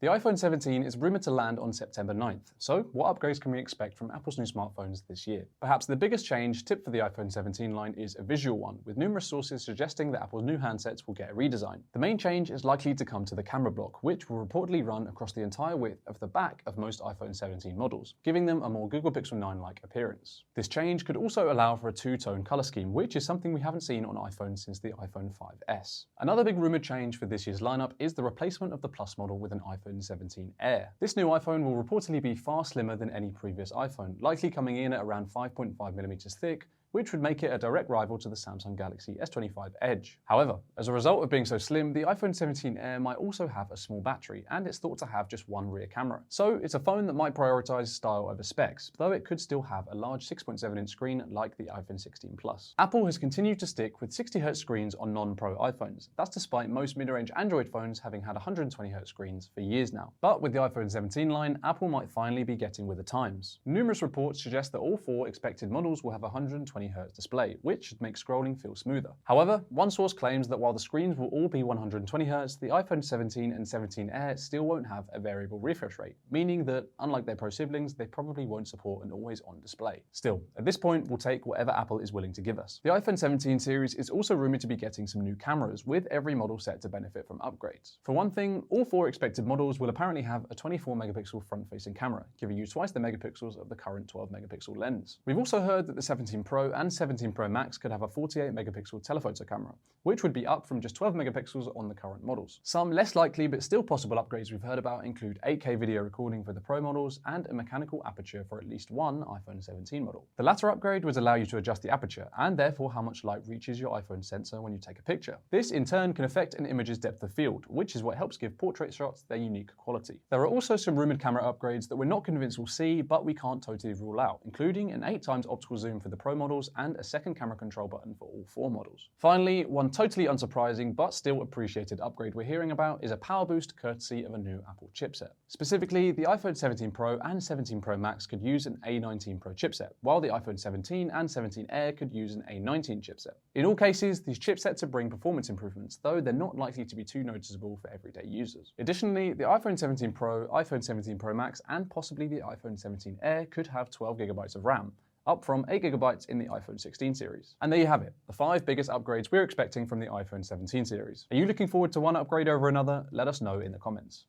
The iPhone 17 is rumoured to land on September 9th, so what upgrades can we expect from Apple's new smartphones this year? Perhaps the biggest change tipped for the iPhone 17 line is a visual one, with numerous sources suggesting that Apple's new handsets will get a redesign. The main change is likely to come to the camera block, which will reportedly run across the entire width of the back of most iPhone 17 models, giving them a more Google Pixel 9-like appearance. This change could also allow for a two-tone colour scheme, which is something we haven't seen on iPhone since the iPhone 5S. Another big rumoured change for this year's lineup is the replacement of the Plus model with an iPhone 17 Air. This new iPhone will reportedly be far slimmer than any previous iPhone, likely coming in at around 5.5mm thick, which would make it a direct rival to the Samsung Galaxy S25 Edge. However, as a result of being so slim, the iPhone 17 Air might also have a small battery, and it's thought to have just one rear camera. So it's a phone that might prioritize style over specs, though it could still have a large 6.7-inch screen like the iPhone 16 Plus. Apple has continued to stick with 60Hz screens on non-Pro iPhones. That's despite most mid-range Android phones having had 120Hz screens for years now. But with the iPhone 17 line, Apple might finally be getting with the times. Numerous reports suggest that all four expected models will have 120Hz display, which should make scrolling feel smoother. However, one source claims that while the screens will all be 120Hz, the iPhone 17 and 17 Air still won't have a variable refresh rate, meaning that, unlike their Pro siblings, they probably won't support an always-on display. Still, at this point, we'll take whatever Apple is willing to give us. The iPhone 17 series is also rumored to be getting some new cameras, with every model set to benefit from upgrades. For one thing, all four expected models will apparently have a 24-megapixel front-facing camera, giving you twice the megapixels of the current 12-megapixel lens. We've also heard that the 17 Pro and 17 Pro Max could have a 48-megapixel telephoto camera, which would be up from just 12 megapixels on the current models. Some less likely but still possible upgrades we've heard about include 8K video recording for the Pro models and a mechanical aperture for at least one iPhone 17 model. The latter upgrade would allow you to adjust the aperture and therefore how much light reaches your iPhone sensor when you take a picture. This in turn can affect an image's depth of field, which is what helps give portrait shots their unique quality. There are also some rumored camera upgrades that we're not convinced we'll see, but we can't totally rule out, including an 8x optical zoom for the Pro models and a second camera control button for all four models. Finally, one totally unsurprising but still appreciated upgrade we're hearing about is a power boost courtesy of a new Apple chipset. Specifically, the iPhone 17 Pro and 17 Pro Max could use an A19 Pro chipset, while the iPhone 17 and 17 Air could use an A19 chipset. In all cases, these chipsets will bring performance improvements, though they're not likely to be too noticeable for everyday users. Additionally, the iPhone 17 Pro, iPhone 17 Pro Max, and possibly the iPhone 17 Air could have 12GB of RAM, up from 8GB in the iPhone 16 series. And there you have it, the 5 biggest upgrades we're expecting from the iPhone 17 series. Are you looking forward to one upgrade over another? Let us know in the comments.